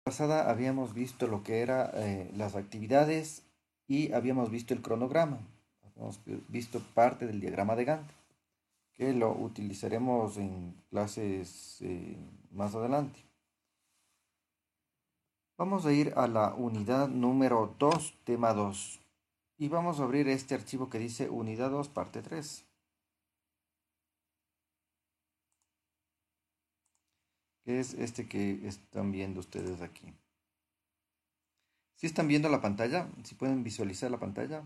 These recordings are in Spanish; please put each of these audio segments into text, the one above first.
Pasada habíamos visto lo que era las actividades y habíamos visto el cronograma. Habíamos visto parte del diagrama de Gantt, que lo utilizaremos en clases más adelante. Vamos a ir a la unidad número 2, tema 2. Y vamos a abrir este archivo que dice unidad 2, parte 3, que es este que están viendo ustedes aquí. ¿Sí están viendo la pantalla? ¿Sí pueden visualizar la pantalla?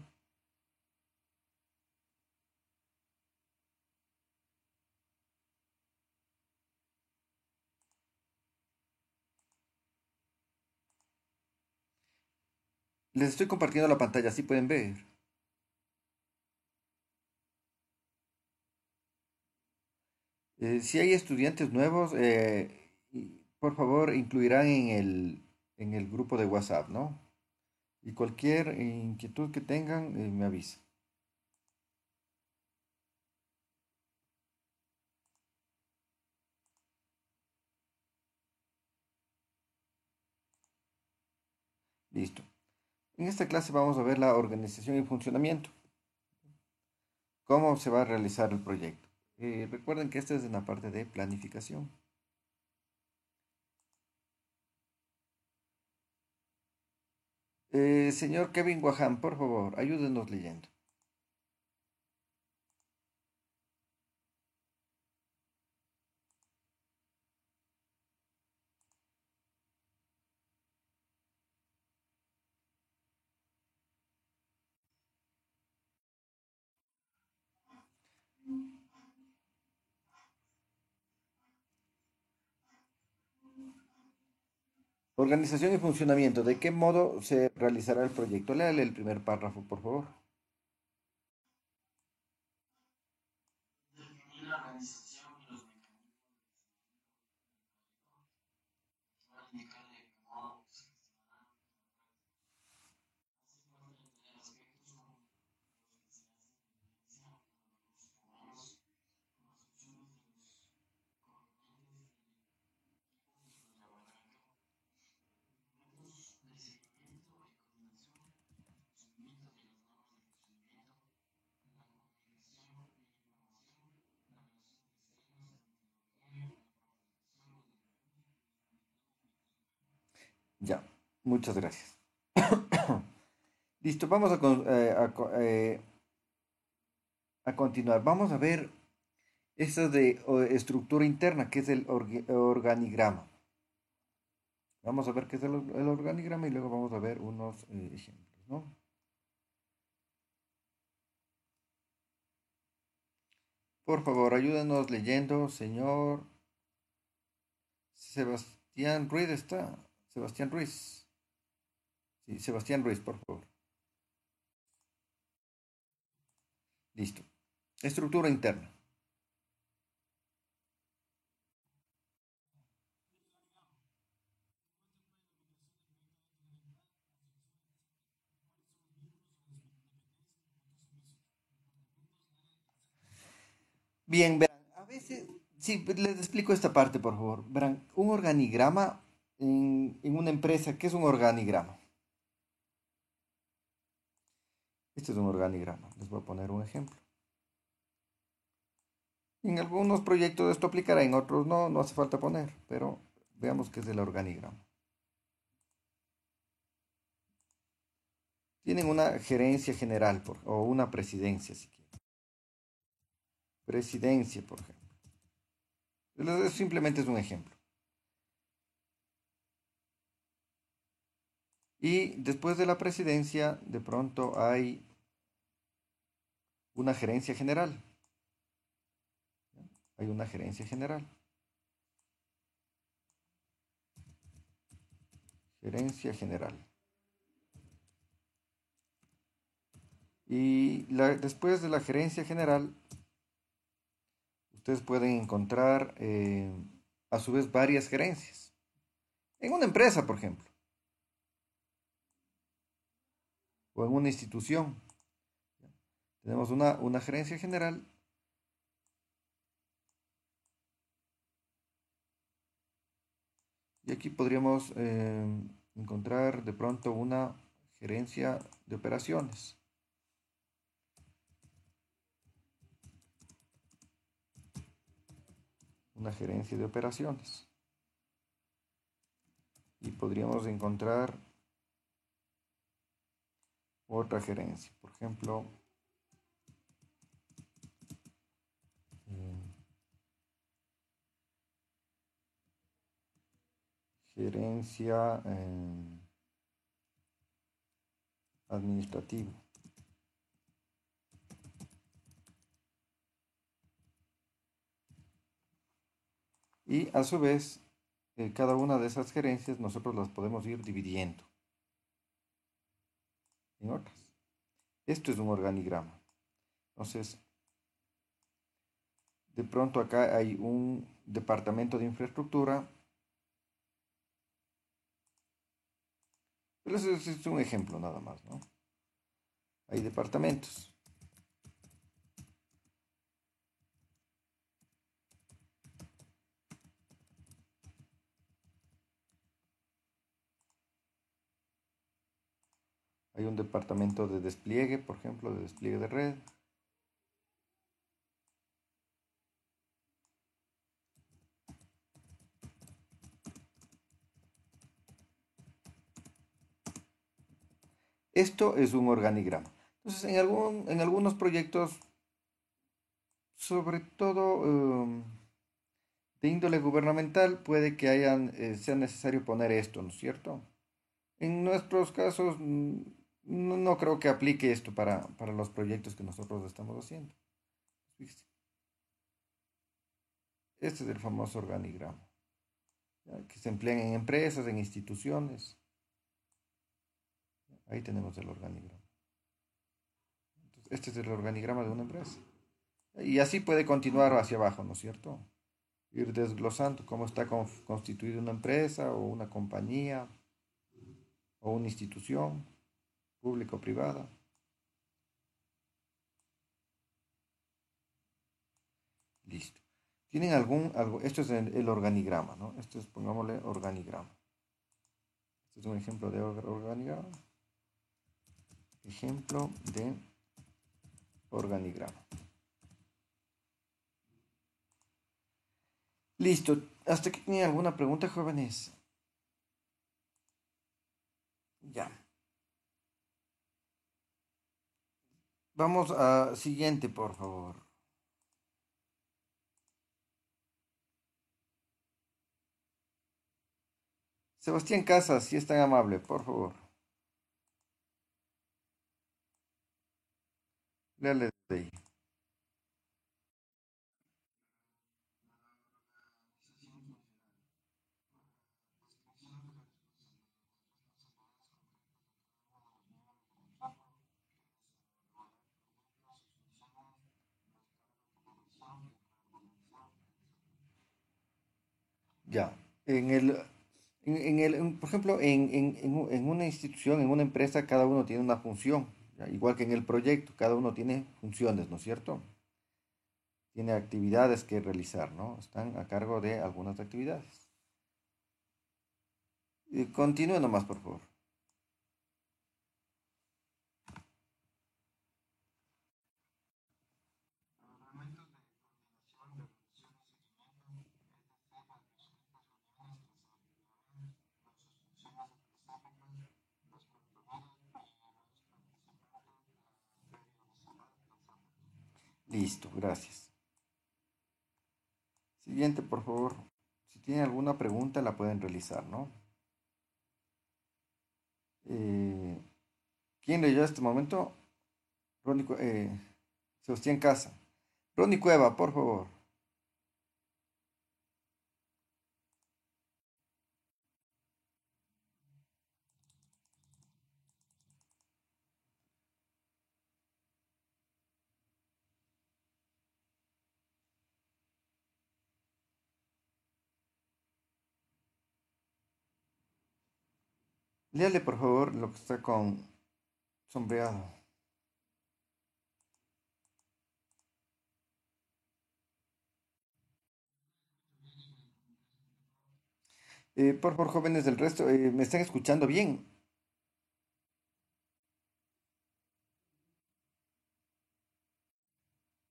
Les estoy compartiendo la pantalla, ¿sí pueden ver? Si hay estudiantes nuevos, por favor incluirán en el grupo de WhatsApp, ¿no? Y cualquier inquietud que tengan, me avisa. Listo. En esta clase vamos a ver la organización y funcionamiento. ¿Cómo se va a realizar el proyecto? Recuerden que esta es una parte de planificación. Señor Kevin Wahan, por favor, ayúdenos leyendo. Organización y funcionamiento. ¿De qué modo se realizará el proyecto? Léale el primer párrafo, por favor. Ya, muchas gracias. Listo, vamos a continuar. Vamos a ver esto de estructura interna, que es el organigrama. Vamos a ver qué es el organigrama y luego vamos a ver unos ejemplos, ¿no? Por favor, ayúdenos leyendo, señor Sebastián Ruiz está. Sebastián Ruiz. Sí, Sebastián Ruiz, por favor. Listo. Estructura interna. Bien, verán, a veces, sí, pues, les explico esta parte, por favor. Verán, un organigrama en una empresa, ¿qué es un organigrama? Este es un organigrama. Les voy a poner un ejemplo. En algunos proyectos esto aplicará, en otros no, no hace falta poner, pero veamos qué es el organigrama. Tienen una gerencia general o una presidencia, si quieren. Presidencia, por ejemplo. Simplemente es un ejemplo. Y después de la presidencia, de pronto hay una gerencia general. Hay una gerencia general. Gerencia general. Y después de la gerencia general, ustedes pueden encontrar a su vez varias gerencias. En una empresa, por ejemplo, o en una institución. Tenemos una gerencia general Y aquí podríamos encontrar de pronto una gerencia de operaciones. Una gerencia de operaciones. Y podríamos encontrar otra gerencia. Por ejemplo, gerencia administrativa. Y a su vez, cada una de esas gerencias nosotros las podemos ir dividiendo en otras. Esto es un organigrama. Entonces, de pronto acá hay un departamento de infraestructura. Pero ese es un ejemplo nada más, ¿no? Hay departamentos. Hay un departamento de despliegue, por ejemplo, de despliegue de red. Esto es un organigrama. Entonces, en algunos proyectos, sobre todo de índole gubernamental, puede que sea necesario poner esto, ¿no es cierto? En nuestros casos, no creo que aplique esto para los proyectos que nosotros estamos haciendo. Fíjese. Este es el famoso organigrama, ¿ya? Que se emplean en empresas, en instituciones. Ahí tenemos el organigrama. Entonces, este es el organigrama de una empresa. Y así puede continuar hacia abajo, ¿no es cierto? Ir desglosando cómo está constituida una empresa o una compañía o una institución pública o privada. Listo. ¿Tienen Esto es el organigrama, ¿no? Esto es, pongámosle, organigrama. Este es un ejemplo de organigrama. Ejemplo de organigrama. Listo. ¿Hasta aquí tienen alguna pregunta, jóvenes? Ya. Vamos a siguiente, por favor. Sebastián Casas, si es tan amable, por favor. Léale de ahí. Ya. Por ejemplo, en una institución, en una empresa, cada uno tiene una función. ¿Ya? Igual que en el proyecto, cada uno tiene funciones, ¿no es cierto? Tiene actividades que realizar, ¿no? Están a cargo de algunas actividades. Continúe nomás, por favor. Listo, gracias. Siguiente, por favor. Si tienen alguna pregunta, la pueden realizar, ¿no? Eh, ¿Quién leyó este momento? Ronnie, Sebastián Casa. Ronnie Cueva, por favor. Léale, por favor, lo que está con sombreado. Por favor, jóvenes del resto, ¿me están escuchando bien?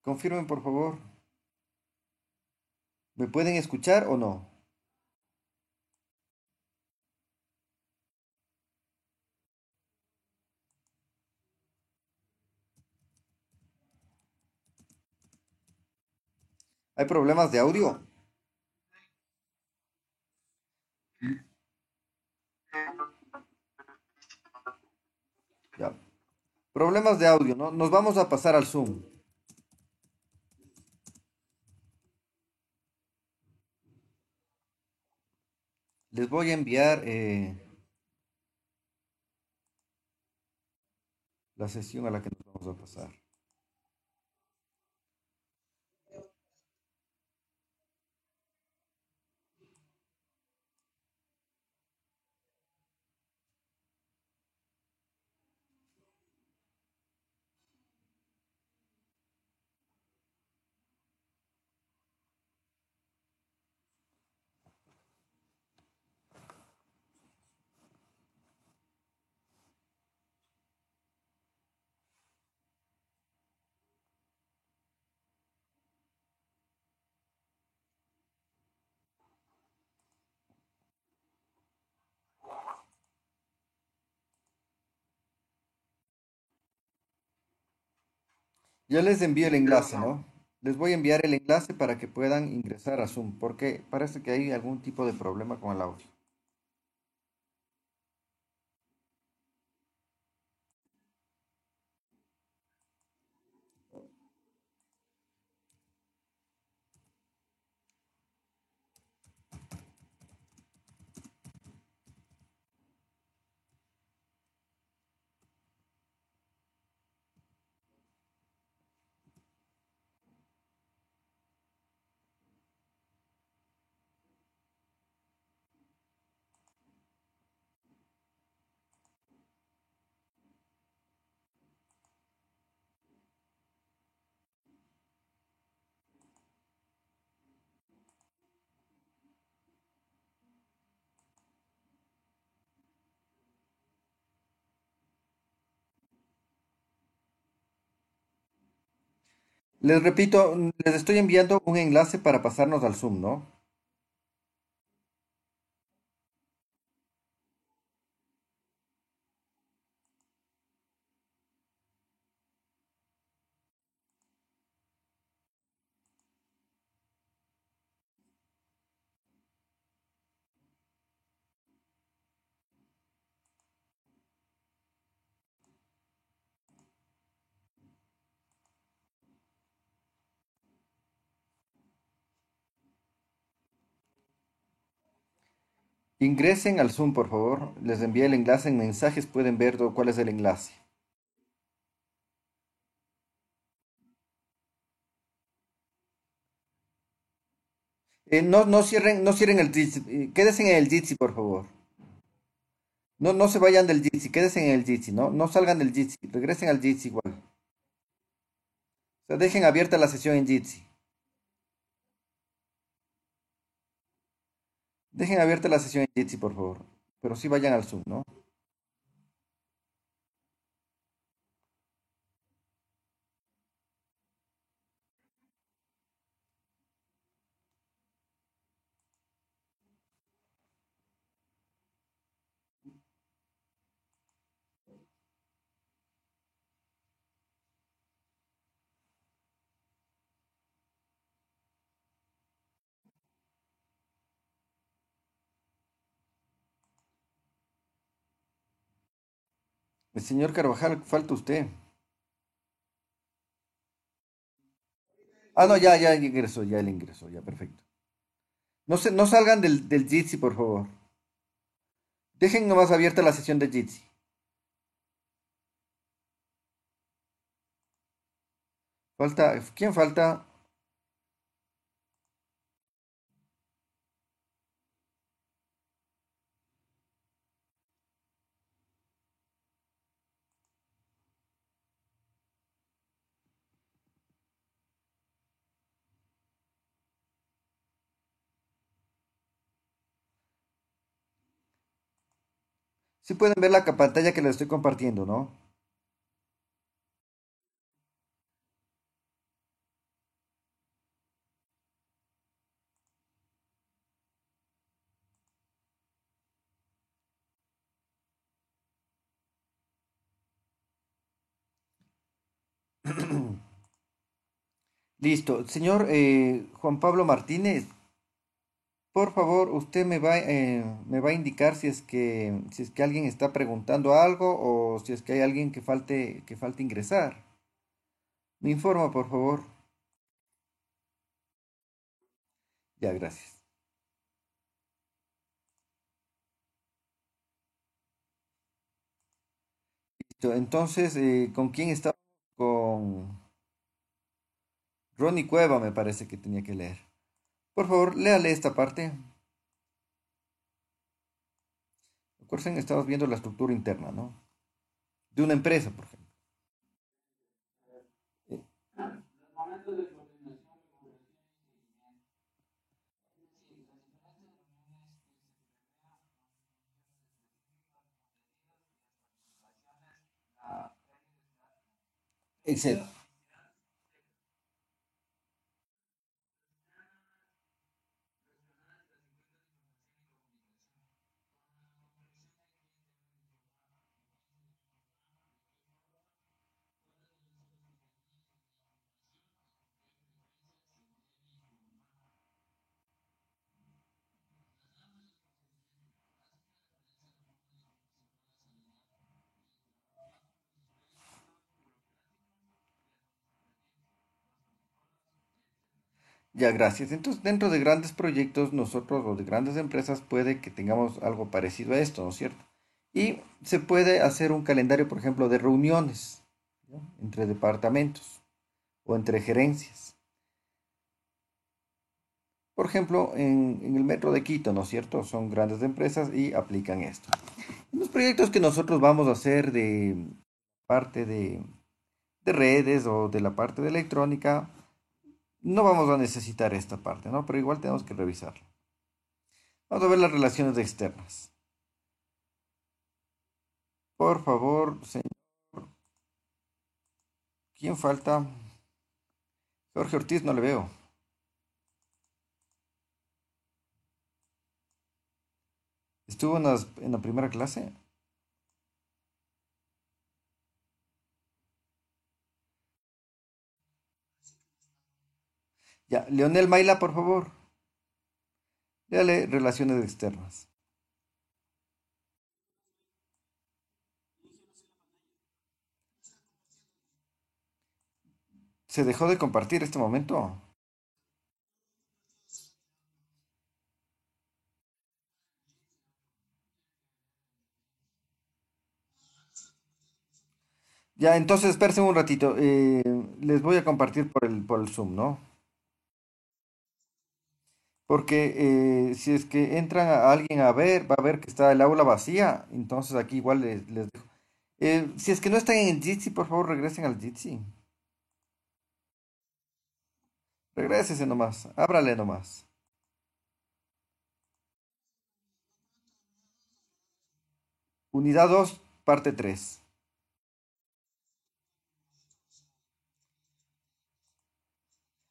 Confirmen, por favor. ¿Me pueden escuchar o no? ¿Hay problemas de audio? Ya. Problemas de audio, ¿no? Nos vamos a pasar al Zoom. Les voy a enviar la sesión a la que nos vamos a pasar. Ya les envío el enlace, ¿no? Les voy a enviar el enlace para que puedan ingresar a Zoom, porque parece que hay algún tipo de problema con el audio. Les repito, les estoy enviando un enlace para pasarnos al Zoom, ¿no? Ingresen al Zoom, por favor. Les envié el enlace en mensajes, pueden ver cuál es el enlace. No cierren el Jitsi. Quédense en el Jitsi, por favor. No se vayan del Jitsi, quédense en el Jitsi, ¿no? No salgan del Jitsi, regresen al Jitsi igual. O sea, dejen abierta la sesión en Jitsi. Dejen abierta la sesión en Jitsi, por favor. Pero sí vayan al Zoom, ¿no? El señor Carvajal, falta usted. Ah, no, ya ingresó, ya él ingresó, ya, perfecto. No salgan del Jitsi, por favor. Dejen nomás abierta la sesión de Jitsi. ¿Quién falta? Sí pueden ver la pantalla que les estoy compartiendo, ¿no? Listo. Señor Juan Pablo Martínez, por favor, usted me va a indicar si es que alguien está preguntando algo o si es que hay alguien que falte ingresar. Me informa, por favor. Ya, gracias. Listo. Entonces, ¿con quién está? Con Ronnie Cueva, me parece que tenía que leer. Por favor, léale esta parte. Recuerden, estamos viendo la estructura interna, ¿no? De una empresa, por ejemplo. Eh, Excel. Ya, gracias. Entonces, dentro de grandes proyectos, nosotros o de grandes empresas puede que tengamos algo parecido a esto, ¿no es cierto? Y se puede hacer un calendario, por ejemplo, de reuniones, ¿no? Entre departamentos o entre gerencias. Por ejemplo, en el metro de Quito, ¿no es cierto? Son grandes empresas y aplican esto. En los proyectos que nosotros vamos a hacer de parte de redes o de la parte de electrónica, no vamos a necesitar esta parte, ¿no? Pero igual tenemos que revisarla. Vamos a ver las relaciones externas. Por favor, señor, ¿quién falta? Jorge Ortiz, no le veo. ¿Estuvo en la primera clase? Ya, Leonel Maila, por favor. Léale relaciones externas. ¿Se dejó de compartir este momento? Ya, entonces espérense un ratito. Les voy a compartir por el Zoom, ¿no? Porque si es que entran a alguien a ver, va a ver que está el aula vacía. Entonces aquí igual les dejo. Si es que no están en el Jitsi, por favor regresen al Jitsi. Regrésese nomás. Ábrale nomás. Unidad 2, parte 3.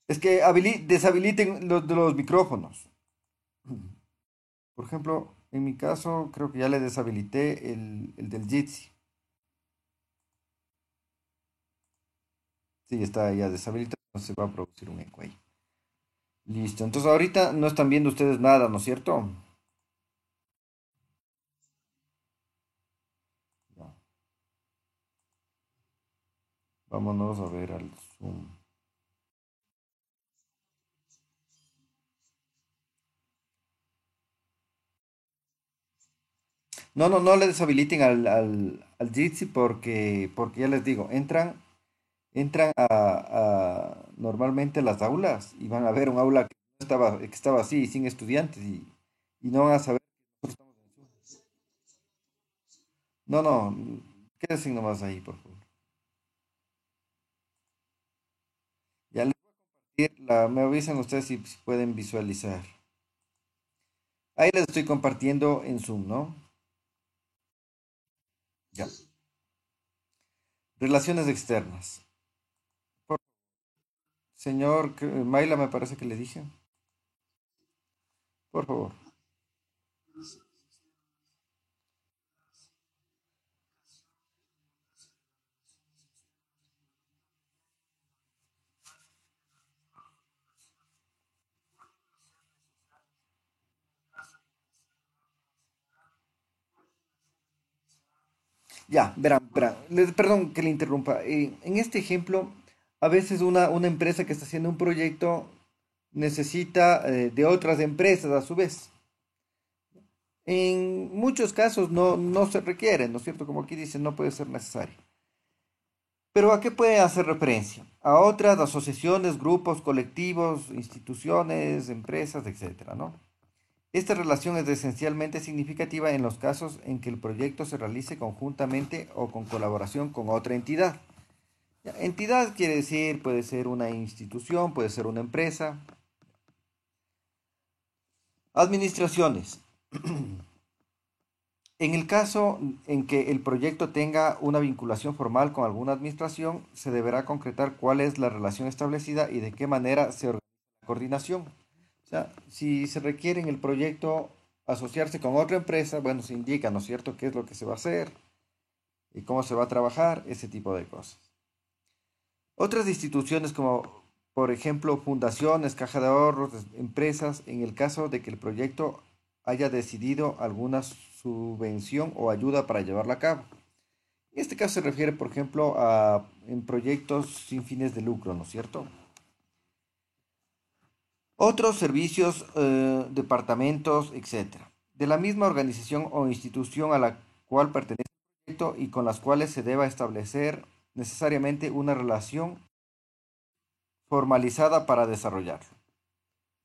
Es que deshabiliten los de los micrófonos. Por ejemplo, en mi caso, creo que ya le deshabilité el del Jitsi. Sí, está ya deshabilitado, no se va a producir un eco ahí. Listo. Entonces ahorita no están viendo ustedes nada, ¿no es cierto? Ya. Vámonos a ver al Zoom. No, no, no le deshabiliten al Jitsi porque ya les digo, entran normalmente a las aulas y van a ver un aula que estaba así, sin estudiantes y no van a saber que nosotros estamos en Zoom. No, no, quédense nomás ahí, por favor. Ya les voy a compartir me avisan ustedes si pueden visualizar. Ahí les estoy compartiendo en Zoom, ¿no? Ya. Relaciones externas. Por- Señor Maila, me parece que le dije. Por favor. Ya, verán. Perdón que le interrumpa. En este ejemplo, a veces una empresa que está haciendo un proyecto necesita de otras empresas a su vez. En muchos casos no se requiere, ¿no es cierto? Como aquí dice, no puede ser necesario. Pero ¿a qué puede hacer referencia? A otras asociaciones, grupos, colectivos, instituciones, empresas, etcétera, ¿no? Esta relación es esencialmente significativa en los casos en que el proyecto se realice conjuntamente o con colaboración con otra entidad. Ya, entidad quiere decir, puede ser una institución, puede ser una empresa. Administraciones. En el caso en que el proyecto tenga una vinculación formal con alguna administración, se deberá concretar cuál es la relación establecida y de qué manera se organiza la coordinación. O sea, si se requiere en el proyecto asociarse con otra empresa, bueno, se indica, ¿no es cierto?, qué es lo que se va a hacer y cómo se va a trabajar, ese tipo de cosas. Otras instituciones como, por ejemplo, fundaciones, caja de ahorros, empresas, en el caso de que el proyecto haya decidido alguna subvención o ayuda para llevarla a cabo. En este caso se refiere, por ejemplo, a en proyectos sin fines de lucro, ¿no es cierto? Otros servicios, departamentos, etcétera, de la misma organización o institución a la cual pertenece el proyecto y con las cuales se deba establecer necesariamente una relación formalizada para desarrollarlo.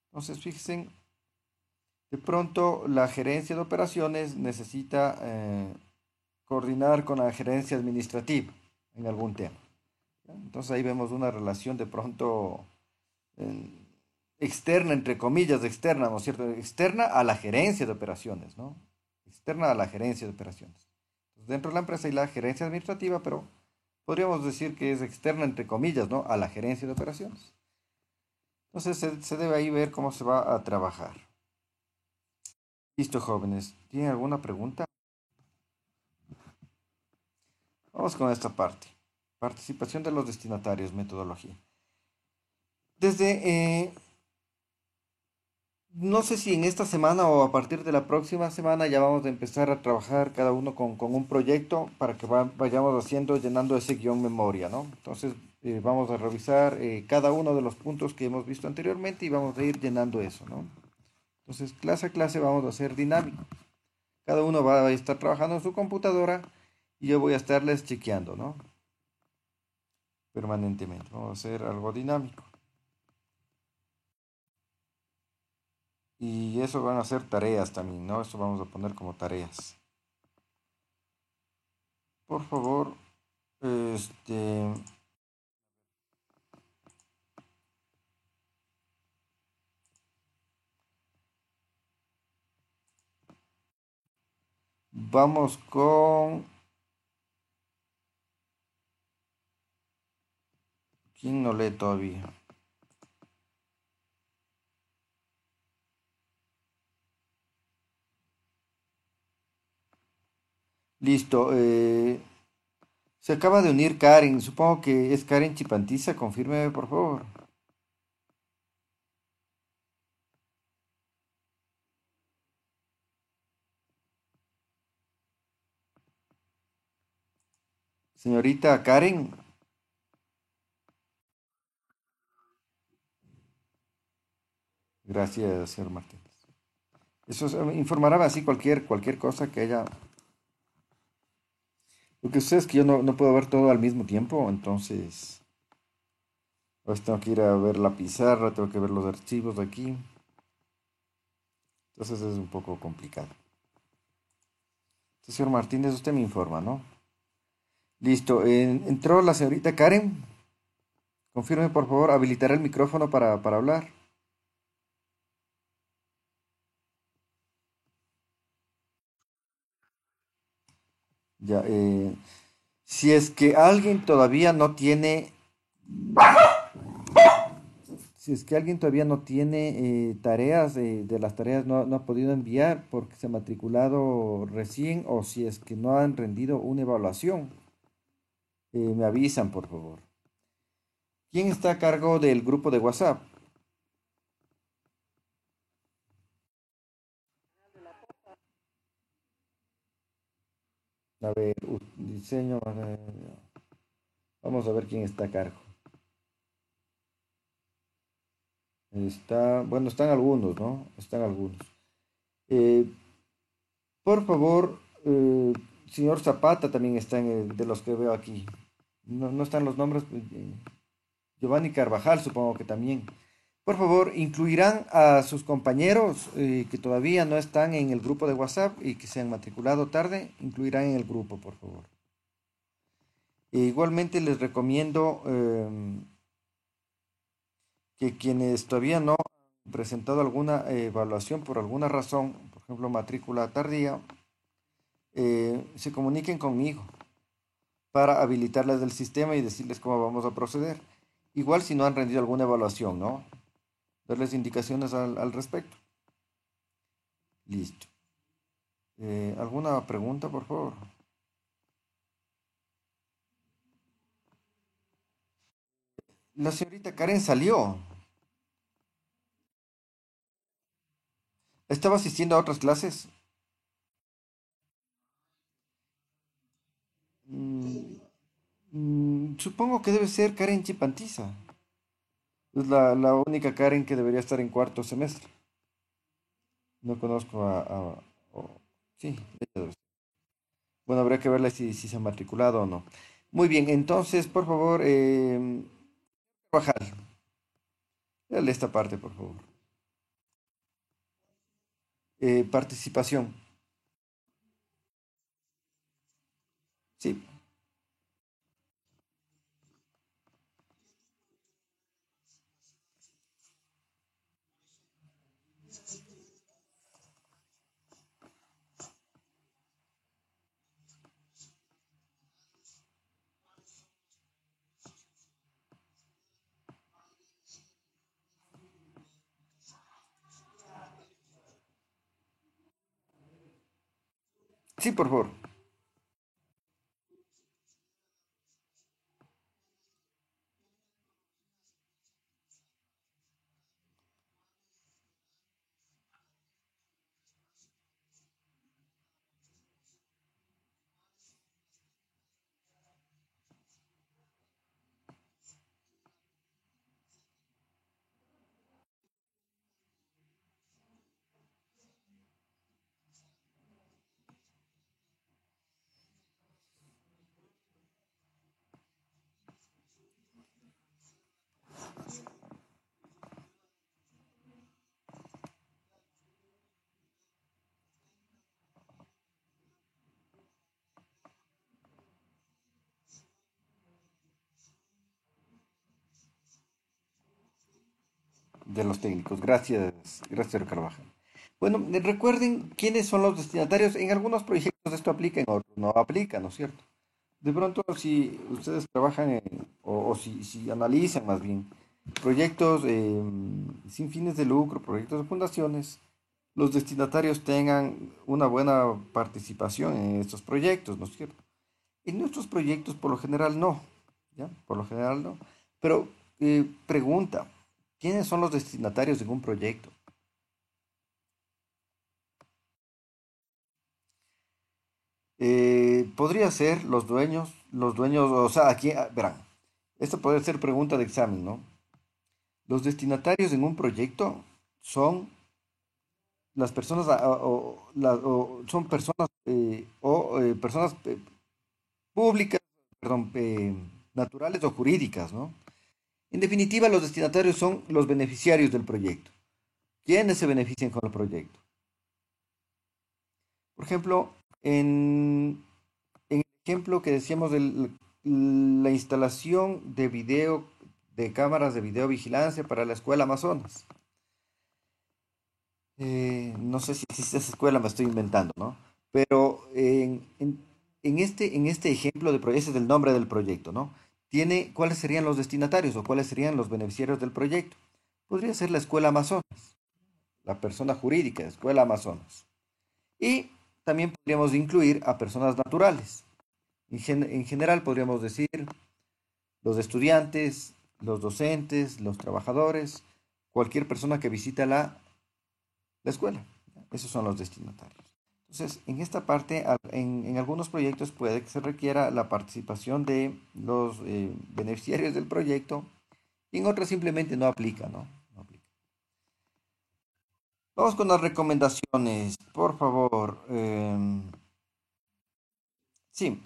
Entonces, fíjense, de pronto la gerencia de operaciones necesita coordinar con la gerencia administrativa en algún tema. ¿Ya? Entonces ahí vemos una relación de pronto eh, externa, entre comillas, externa, ¿no es cierto? Externa a la gerencia de operaciones, ¿no? Externa a la gerencia de operaciones. Entonces, dentro de la empresa hay la gerencia administrativa, pero podríamos decir que es externa, entre comillas, ¿no? A la gerencia de operaciones. Entonces se debe ahí ver cómo se va a trabajar. Listo, jóvenes. ¿Tienen alguna pregunta? Vamos con esta parte. Participación de los destinatarios, metodología. Desde, no sé si en esta semana o a partir de la próxima semana ya vamos a empezar a trabajar cada uno con un proyecto para que vayamos haciendo, llenando ese guión memoria, ¿no? Entonces vamos a revisar cada uno de los puntos que hemos visto anteriormente y vamos a ir llenando eso, ¿no? Entonces, clase a clase vamos a hacer dinámico. Cada uno va a estar trabajando en su computadora y yo voy a estarles chequeando, ¿no? Permanentemente. Vamos a hacer algo dinámico. Y eso van a ser tareas también, ¿no? Eso vamos a poner como tareas. Por favor, este, vamos con... ¿Quién no lee todavía? Listo. Se acaba de unir Karen. Supongo que es Karen Chipantiza. Confírmeme, por favor. Señorita Karen. Gracias, señor Martínez. Eso informará así cualquier cosa que haya. Lo que sucede es que yo no puedo ver todo al mismo tiempo, entonces pues tengo que ir a ver la pizarra, tengo que ver los archivos de aquí. Entonces es un poco complicado. Entonces, señor Martínez, usted me informa, ¿no? Listo. Entró la señorita Karen. Confirme, por favor, habilitar el micrófono para hablar. Ya, si es que alguien todavía no tiene, si es que alguien todavía no tiene tareas, de las tareas no ha podido enviar porque se ha matriculado recién o si es que no han rendido una evaluación, me avisan, por favor. ¿Quién está a cargo del grupo de WhatsApp? A ver, diseño, vamos a ver quién está a cargo. Está, bueno, están algunos, ¿no? Están algunos. Eh, por favor, señor Zapata también está en de los que veo aquí. No están los nombres. Giovanni Carvajal, supongo que también. Por favor, incluirán a sus compañeros que todavía no están en el grupo de WhatsApp y que se han matriculado tarde, incluirán en el grupo, por favor. Igualmente les recomiendo que quienes todavía no han presentado alguna evaluación por alguna razón, por ejemplo, matrícula tardía, se comuniquen conmigo para habilitarles del sistema y decirles cómo vamos a proceder. Igual si no han rendido alguna evaluación, ¿no? Darles indicaciones al respecto. Listo. ¿Alguna pregunta, por favor? La señorita Karen salió. ¿Estaba asistiendo a otras clases? Mm, supongo que debe ser Karen Chipantiza. Es la única Karen que debería estar en cuarto semestre. No conozco sí, ella debe ser. Bueno, habría que verla si se ha matriculado o no. Muy bien, entonces, por favor, Carvajal, dale esta parte, por favor. Participación. Sí, sí, por favor. De los técnicos. Gracias, gracias, señor Carvajal. Bueno, recuerden quiénes son los destinatarios. En algunos proyectos esto aplica, en otros no aplica, ¿no es cierto? De pronto, si ustedes trabajan o si analizan más bien proyectos sin fines de lucro, proyectos de fundaciones, los destinatarios tengan una buena participación en estos proyectos, ¿no es cierto? En nuestros proyectos por lo general no, ¿ya? Por lo general no. Pero pregunta, ¿quiénes son los destinatarios de un proyecto? Podría ser los dueños, o sea, aquí, verán, esto puede ser pregunta de examen, ¿no? Los destinatarios en un proyecto son las personas o son personas personas públicas, perdón, naturales o jurídicas, ¿no? En definitiva, los destinatarios son los beneficiarios del proyecto. ¿Quiénes se benefician con el proyecto? Por ejemplo, en el ejemplo que decíamos de la instalación de video, de cámaras de videovigilancia para la escuela Amazonas. No sé si existe esa escuela, me estoy inventando, ¿no? Pero en este ejemplo de proyecto, ese es el nombre del proyecto, ¿no? Tiene cuáles serían los destinatarios o cuáles serían los beneficiarios del proyecto. Podría ser la Escuela Amazonas, la persona jurídica, Escuela Amazonas. Y también podríamos incluir a personas naturales. En general podríamos decir los estudiantes, los docentes, los trabajadores, cualquier persona que visita la escuela. Esos son los destinatarios. Entonces, en esta parte, en algunos proyectos puede que se requiera la participación de los beneficiarios del proyecto y en otros simplemente no aplica, ¿no? No aplica. Vamos con las recomendaciones, por favor. Sí,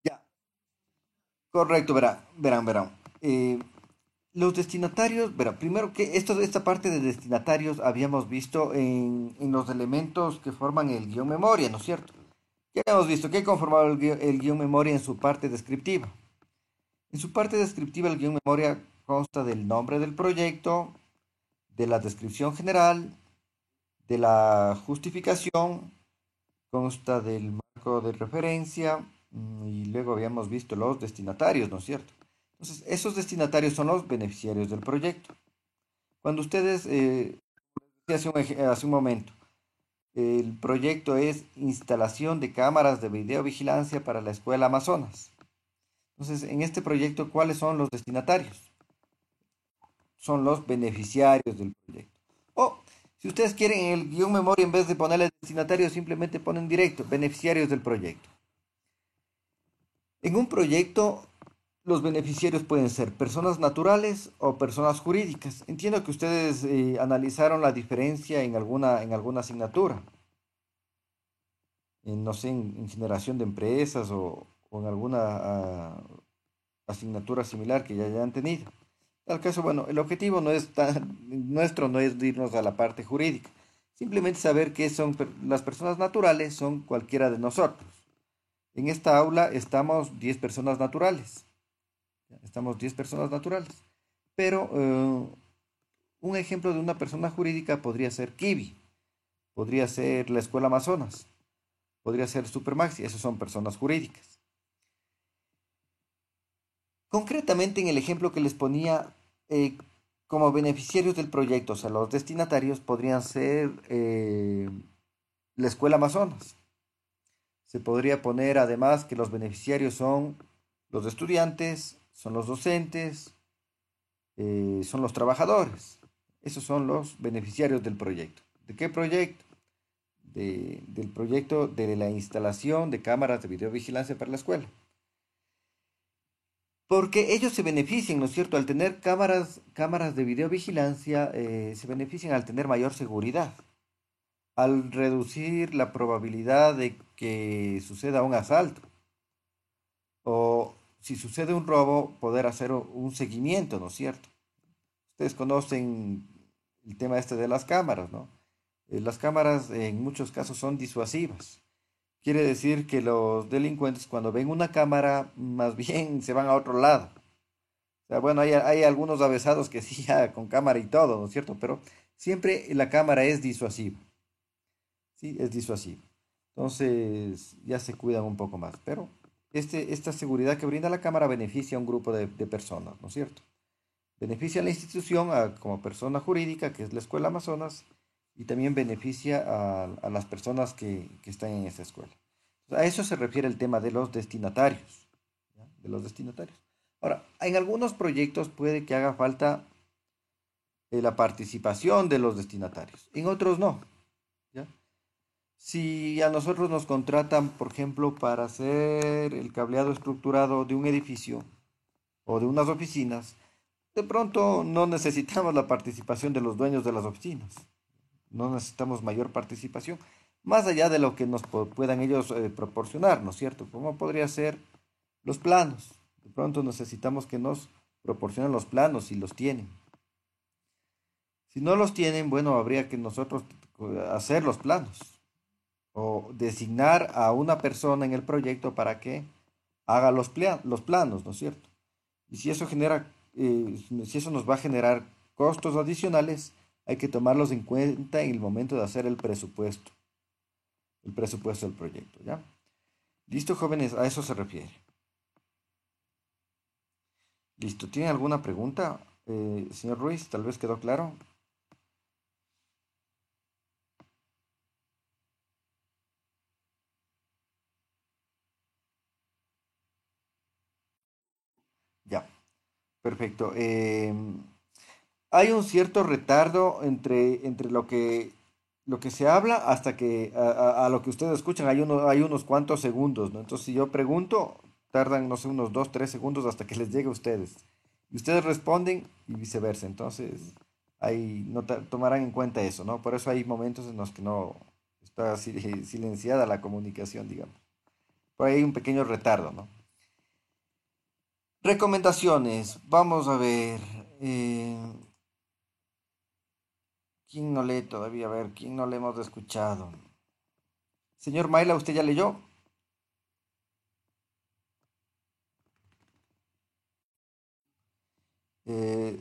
ya, correcto, verán. Eh, los destinatarios, verán, primero que esta parte de destinatarios habíamos visto en los elementos que forman el guión memoria, ¿no es cierto? Ya hemos visto que conformaba el guión memoria en su parte descriptiva. En su parte descriptiva, el guión memoria consta del nombre del proyecto, de la descripción general, de la justificación, consta del marco de referencia y luego habíamos visto los destinatarios, ¿no es cierto? Entonces, esos destinatarios son los beneficiarios del proyecto. Cuando ustedes, hace un momento, el proyecto es instalación de cámaras de videovigilancia para la Escuela Amazonas. Entonces, en este proyecto, ¿cuáles son los destinatarios? Son los beneficiarios del proyecto. O, si ustedes quieren en el guión memoria, en vez de ponerle destinatarios, simplemente ponen directo, beneficiarios del proyecto. En un proyecto, los beneficiarios pueden ser personas naturales o personas jurídicas. Entiendo que ustedes analizaron la diferencia en alguna asignatura, no sé, en generación de empresas o en alguna asignatura similar que ya hayan tenido. Al caso, bueno, el objetivo no es nuestro no es irnos a la parte jurídica, simplemente saber que son las personas naturales, son cualquiera de nosotros. En esta aula estamos 10 personas naturales, estamos 10 personas naturales, pero un ejemplo de una persona jurídica podría ser Kiwi, podría ser la Escuela Amazonas, podría ser Supermaxi, esos son personas jurídicas. Concretamente en el ejemplo que les ponía, como beneficiarios del proyecto, o sea, los destinatarios podrían ser la Escuela Amazonas. Se podría poner además que los beneficiarios son los estudiantes, son los docentes, son los trabajadores. Esos son los beneficiarios del proyecto. ¿De qué proyecto? Del proyecto de la instalación de cámaras de videovigilancia para la escuela. Porque ellos se benefician, ¿no es cierto? Al tener cámaras de videovigilancia, se benefician al tener mayor seguridad, al reducir la probabilidad de que suceda un asalto o si sucede un robo, poder hacer un seguimiento, ¿no es cierto? Ustedes conocen el tema este de las cámaras, ¿no? Las cámaras en muchos casos son disuasivas. Quiere decir que los delincuentes cuando ven una cámara, más bien se van a otro lado. O sea, bueno, hay algunos avesados que sí, ya con cámara y todo, ¿no es cierto? Pero siempre la cámara es disuasiva, ¿sí? Es disuasiva. Entonces ya se cuidan un poco más. Pero esta seguridad que brinda la cámara beneficia a un grupo de personas, ¿no es cierto? Beneficia a la institución como persona jurídica, que es la Escuela Amazonas, y también beneficia a las personas que están en esa escuela. A eso se refiere el tema de los destinatarios, ¿ya? De los destinatarios. Ahora, en algunos proyectos puede que haga falta la participación de los destinatarios, en otros no, ¿ya? Si a nosotros nos contratan, por ejemplo, para hacer el cableado estructurado de un edificio o de unas oficinas, de pronto no necesitamos la participación de los dueños de las oficinas, no necesitamos mayor participación, más allá de lo que nos puedan ellos proporcionar, ¿no es cierto? Como podría ser los planos. De pronto necesitamos que nos proporcionen los planos si los tienen. Si no los tienen, bueno, habría que nosotros hacer los planos o designar a una persona en el proyecto para que haga los planos, ¿no es cierto? Y si eso genera si eso nos va a generar costos adicionales, hay que tomarlos en cuenta en el momento de hacer el presupuesto del proyecto, ¿ya? Listo, jóvenes, a eso se refiere. Listo, ¿tienen alguna pregunta? Señor Ruiz, tal vez quedó claro. Ya, perfecto. Hay un cierto retardo entre lo que se habla hasta que a lo que ustedes escuchan. Hay unos cuantos segundos, ¿no? Entonces, si yo pregunto, tardan, no sé, unos 2, 3 segundos hasta que les llegue a ustedes. Y ustedes responden y viceversa. Entonces, ahí tomarán en cuenta eso, ¿no? Por eso hay momentos en los que no está silenciada la comunicación, digamos. Por ahí hay un pequeño retardo, ¿no? Recomendaciones. Vamos a ver. eh, ¿Quién no lee todavía? A ver, ¿quién no le hemos escuchado? Señor Maila, ¿usted ya leyó? Eh,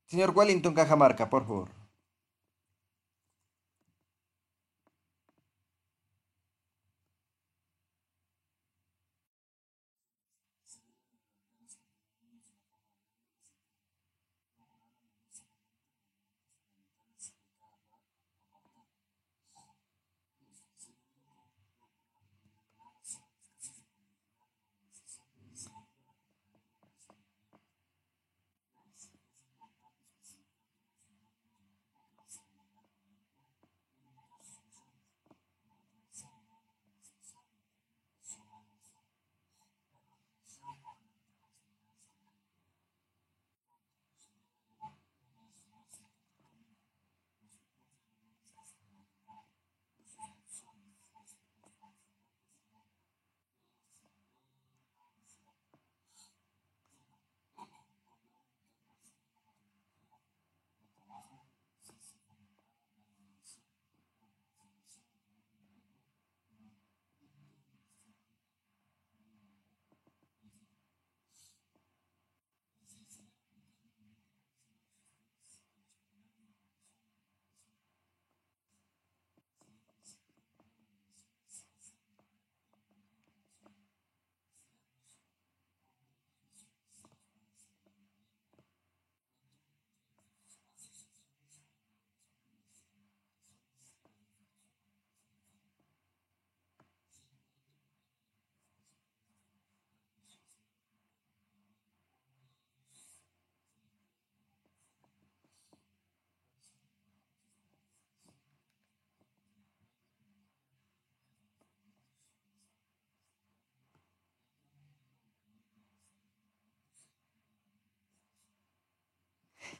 Señor Wellington Cajamarca, por favor.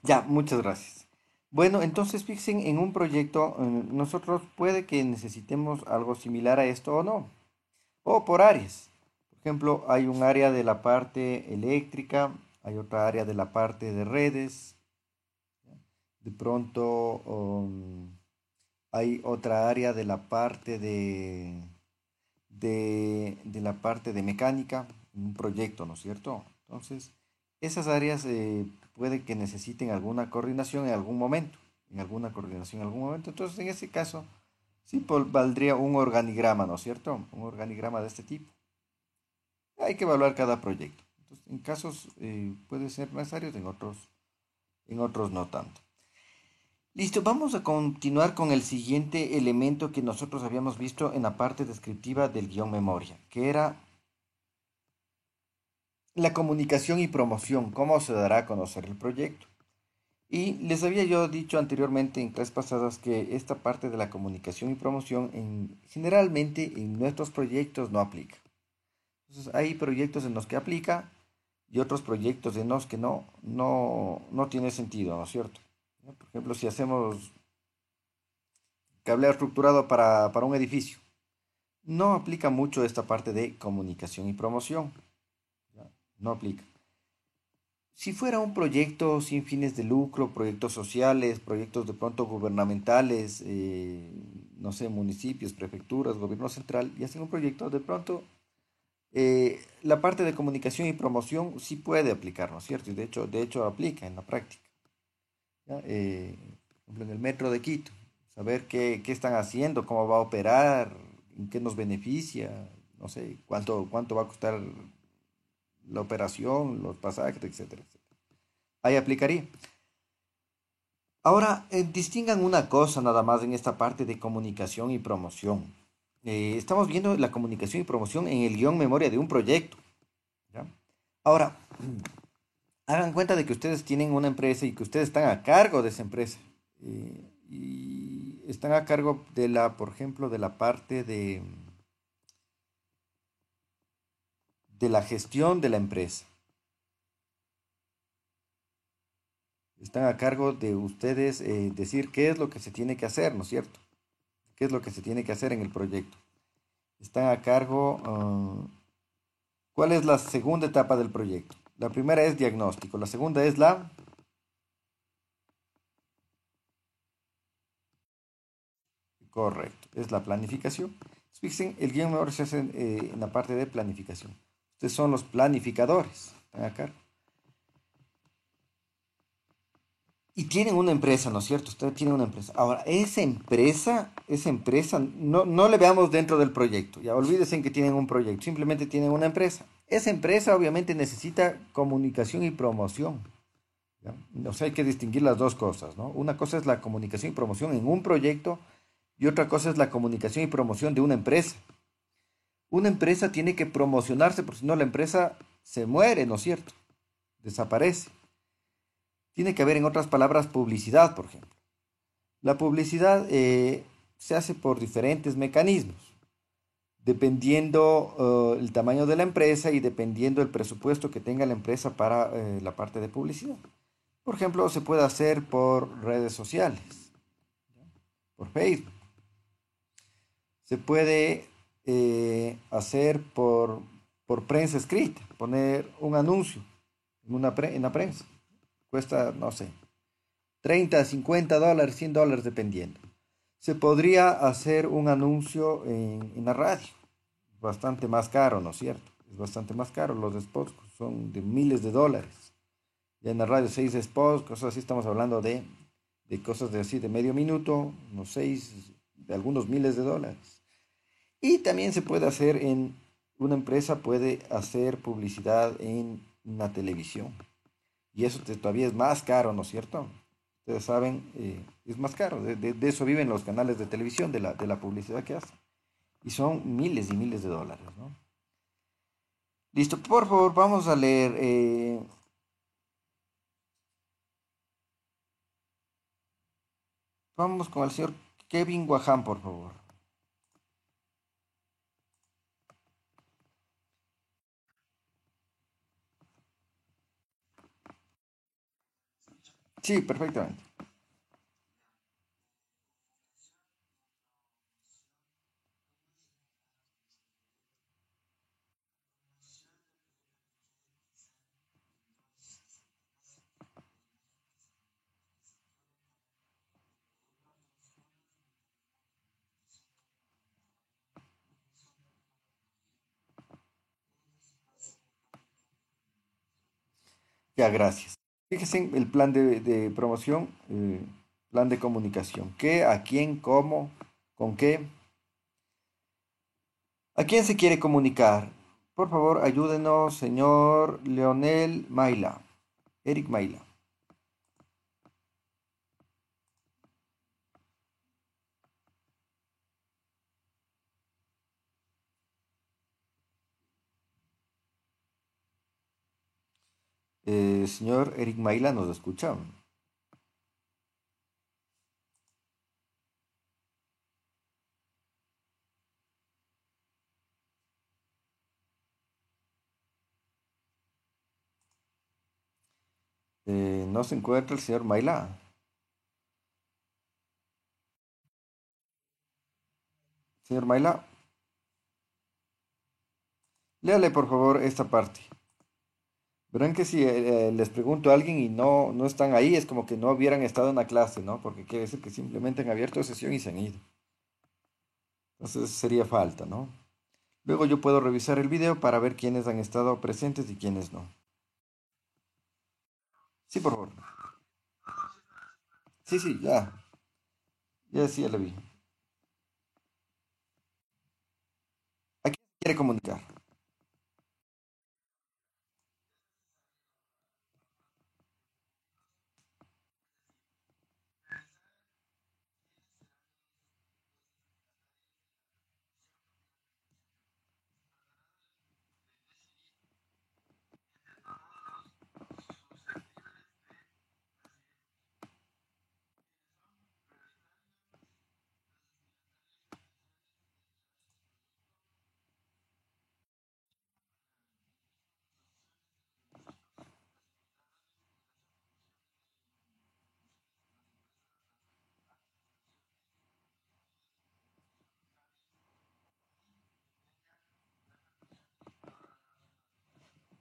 Ya, muchas gracias. Bueno, entonces fíjense en un proyecto, nosotros puede que necesitemos algo similar a esto o no, o por áreas. Por ejemplo, hay un área de la parte eléctrica, hay otra área de la parte de redes, de pronto hay otra área de la parte de la parte de mecánica, un proyecto, ¿no es cierto? Entonces, esas áreas puede que necesiten alguna coordinación en algún momento, en alguna coordinación en algún momento. Entonces, en ese caso, sí valdría un organigrama, ¿no es cierto? Un organigrama de este tipo. Hay que evaluar cada proyecto. Entonces, en casos puede ser necesarios, en otros no tanto. Listo, vamos a continuar con el siguiente elemento que nosotros habíamos visto en la parte descriptiva del guión memoria, que era la comunicación y promoción, cómo se dará a conocer el proyecto. Y les había yo dicho anteriormente en clases pasadas que esta parte de la comunicación y promoción generalmente en nuestros proyectos no aplica. Entonces hay proyectos en los que aplica y otros proyectos en los que no tiene sentido, ¿no es cierto? ¿No? Por ejemplo, si hacemos cableado estructurado para un edificio, no aplica mucho esta parte de comunicación y promoción. ¿Ya? No aplica. Si fuera un proyecto sin fines de lucro, proyectos sociales, proyectos de pronto gubernamentales, no sé, municipios, prefecturas, gobierno central, y hacen un proyecto, de pronto La parte de comunicación y promoción sí puede aplicar, ¿no es cierto? Y de hecho aplica en la práctica. ¿Ya? Por ejemplo, en el metro de Quito, saber qué están haciendo, cómo va a operar, en qué nos beneficia, no sé, cuánto va a costar la operación, los pasajes, etcétera, etcétera. Ahí aplicaría. Ahora, distingan una cosa nada más en esta parte de comunicación y promoción. Estamos viendo la comunicación y promoción en el guión memoria de un proyecto. ¿Ya? Ahora, hagan cuenta de que ustedes tienen una empresa y que ustedes están a cargo de esa empresa. Y están a cargo de la, por ejemplo, de la parte de la gestión de la empresa. Están a cargo de ustedes decir qué es lo que se tiene que hacer, ¿no es cierto? ¿Qué es lo que se tiene que hacer en el proyecto? Están a cargo, ¿cuál es la segunda etapa del proyecto? La primera es diagnóstico, la segunda es la, correcto, es la planificación. Fíjense, el guión mejor se hace en la parte de planificación. Ustedes son los planificadores, están a cargo. Y tienen una empresa, ¿no es cierto? Usted tiene una empresa. Ahora, esa empresa, no le veamos dentro del proyecto. Ya olvídense en que tienen un proyecto, simplemente tienen una empresa. Esa empresa obviamente necesita comunicación y promoción. ¿Ya? O sea, hay que distinguir las dos cosas, ¿no? Una cosa es la comunicación y promoción en un proyecto y otra cosa es la comunicación y promoción de una empresa. Una empresa tiene que promocionarse, porque si no la empresa se muere, ¿no es cierto? Desaparece. Tiene que haber, en otras palabras, publicidad, por ejemplo. La publicidad se hace por diferentes mecanismos, dependiendo el tamaño de la empresa y dependiendo el presupuesto que tenga la empresa para la parte de publicidad. Por ejemplo, se puede hacer por redes sociales, por Facebook. Se puede hacer por prensa escrita, poner un anuncio en la prensa. Cuesta, no sé, 30, $50, $100, dependiendo. Se podría hacer un anuncio en la radio, bastante más caro, ¿no es cierto? Es bastante más caro, los spots son de miles de dólares. Ya en la radio 6 spots, cosas así, estamos hablando de cosas de así de medio minuto, unos 6, de algunos miles de dólares. Y también se puede hacer una empresa puede hacer publicidad en una televisión. Y eso todavía es más caro, ¿no es cierto? Ustedes saben, es más caro. De eso viven los canales de televisión, de la publicidad que hacen. Y son miles y miles de dólares, ¿no? Listo, por favor, vamos a leer. Vamos con el señor Kevin Guaján, por favor. Sí, perfectamente. Ya, gracias. Fíjense en el plan de promoción, plan de comunicación. ¿Qué, a quién, cómo, con qué? ¿A quién se quiere comunicar? Por favor, ayúdenos, señor Leonel Maila. Eric Maila. Señor Eric Maila, ¿nos escucha? No se encuentra el señor Maila. Señor Maila, léale por favor esta parte. Verán que si les pregunto a alguien y no están ahí, es como que no hubieran estado en la clase, ¿no? Porque quiere decir que simplemente han abierto sesión y se han ido. Entonces sería falta, ¿no? Luego yo puedo revisar el video para ver quiénes han estado presentes y quiénes no. Sí, por favor. Sí, sí, ya. Ya sí, ya le vi. ¿A quién se quiere comunicar?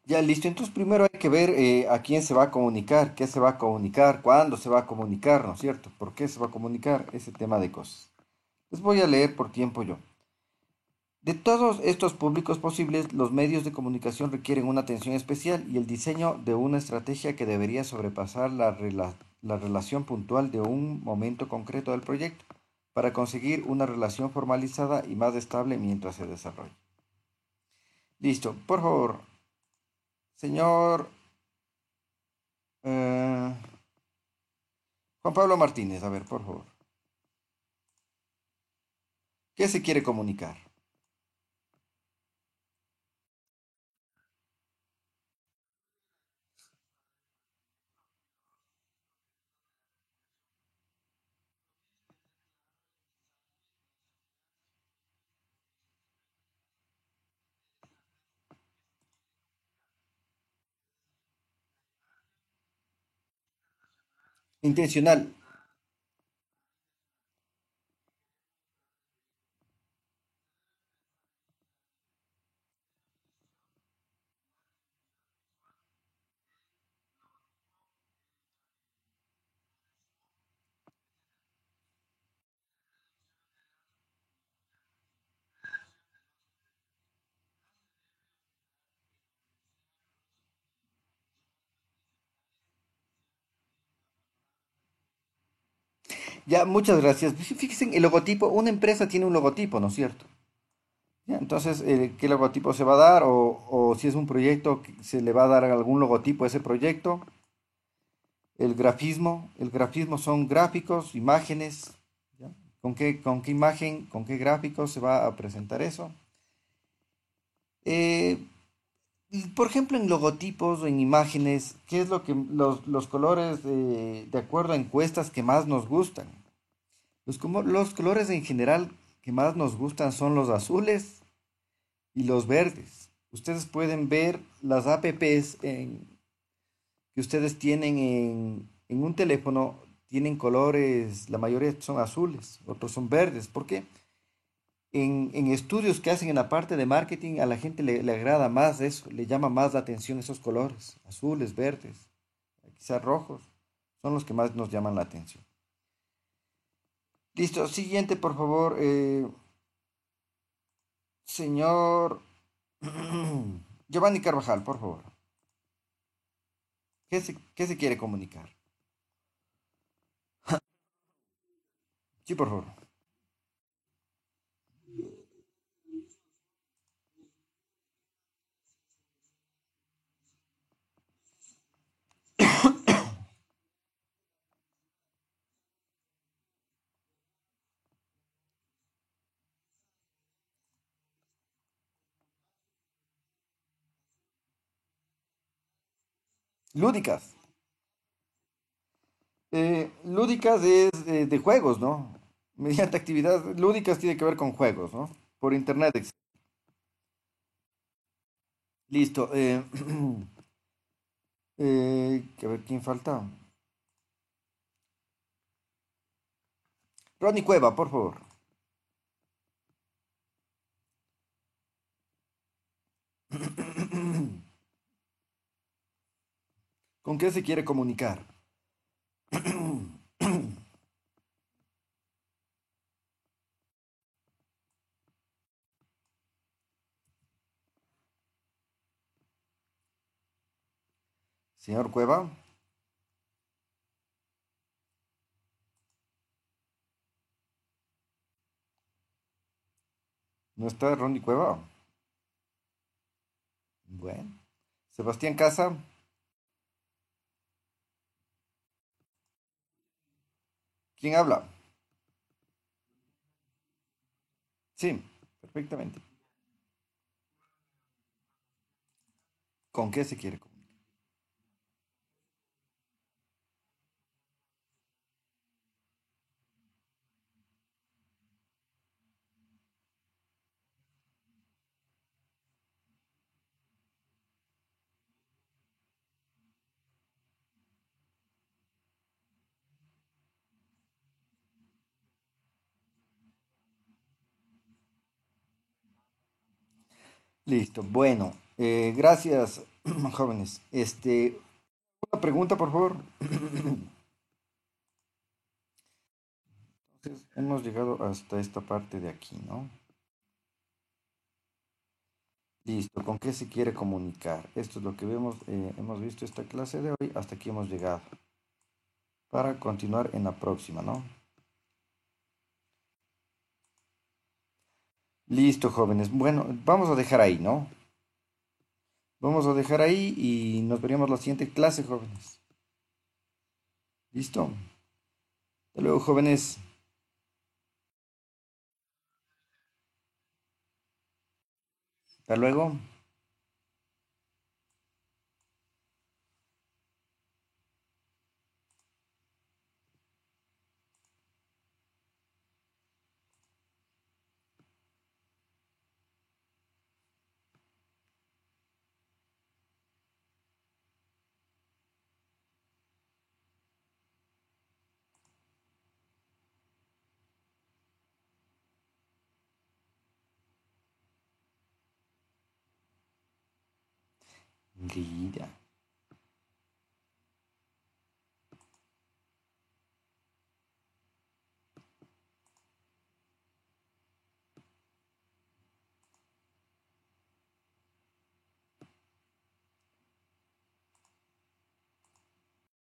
Ya, listo. Entonces primero hay que ver a quién se va a comunicar, qué se va a comunicar, cuándo se va a comunicar, ¿no es cierto? ¿Por qué se va a comunicar? Ese tema de cosas. Les voy a leer por tiempo yo. De todos estos públicos posibles, los medios de comunicación requieren una atención especial y el diseño de una estrategia que debería sobrepasar la relación puntual de un momento concreto del proyecto para conseguir una relación formalizada y más estable mientras se desarrolla. Listo. Por favor, señor eh, Juan Pablo Martínez, a ver, por favor. ¿Qué se quiere comunicar? Intencional. Ya, muchas gracias. Fíjense, el logotipo, una empresa tiene un logotipo, ¿no es cierto? Ya, entonces, ¿qué logotipo se va a dar? O si es un proyecto, ¿se le va a dar algún logotipo a ese proyecto? El grafismo son gráficos, imágenes. ¿Ya? Con qué imagen, con qué gráficos se va a presentar eso? Eh, y, por ejemplo, en logotipos o en imágenes, ¿qué es lo que los colores de acuerdo a encuestas que más nos gustan? Los colores en general que más nos gustan son los azules y los verdes. Ustedes pueden ver las apps que ustedes tienen en un teléfono, tienen colores, la mayoría son azules, otros son verdes. ¿Por qué? En estudios que hacen en la parte de marketing, a la gente le agrada más eso, le llama más la atención esos colores, azules, verdes, quizás rojos, son los que más nos llaman la atención. Listo, siguiente, por favor, señor Giovanni Carvajal, por favor. Qué se quiere comunicar? Sí, por favor. Lúdicas. Lúdicas es de juegos, ¿no? Mediante actividad lúdicas tiene que ver con juegos, ¿no? Por internet. Listo. A ver quién falta. Ronnie Cueva, por favor. ¿Con qué se quiere comunicar? Señor Cueva, ¿no está Ronnie Cueva? Bueno. Sebastián Casa, ¿quién habla? Sí, perfectamente. ¿Con qué se quiere comunicar? Listo, bueno, gracias, jóvenes. Una pregunta, por favor. Entonces, hemos llegado hasta esta parte de aquí, ¿no? Listo, ¿con qué se quiere comunicar? Esto es lo que vemos, hemos visto esta clase de hoy, hasta aquí hemos llegado. Para continuar en la próxima, ¿no? Listo, jóvenes. Bueno, vamos a dejar ahí, ¿no? Vamos a dejar ahí y nos veríamos la siguiente clase, jóvenes. ¿Listo? Hasta luego, jóvenes. Hasta luego. Mira.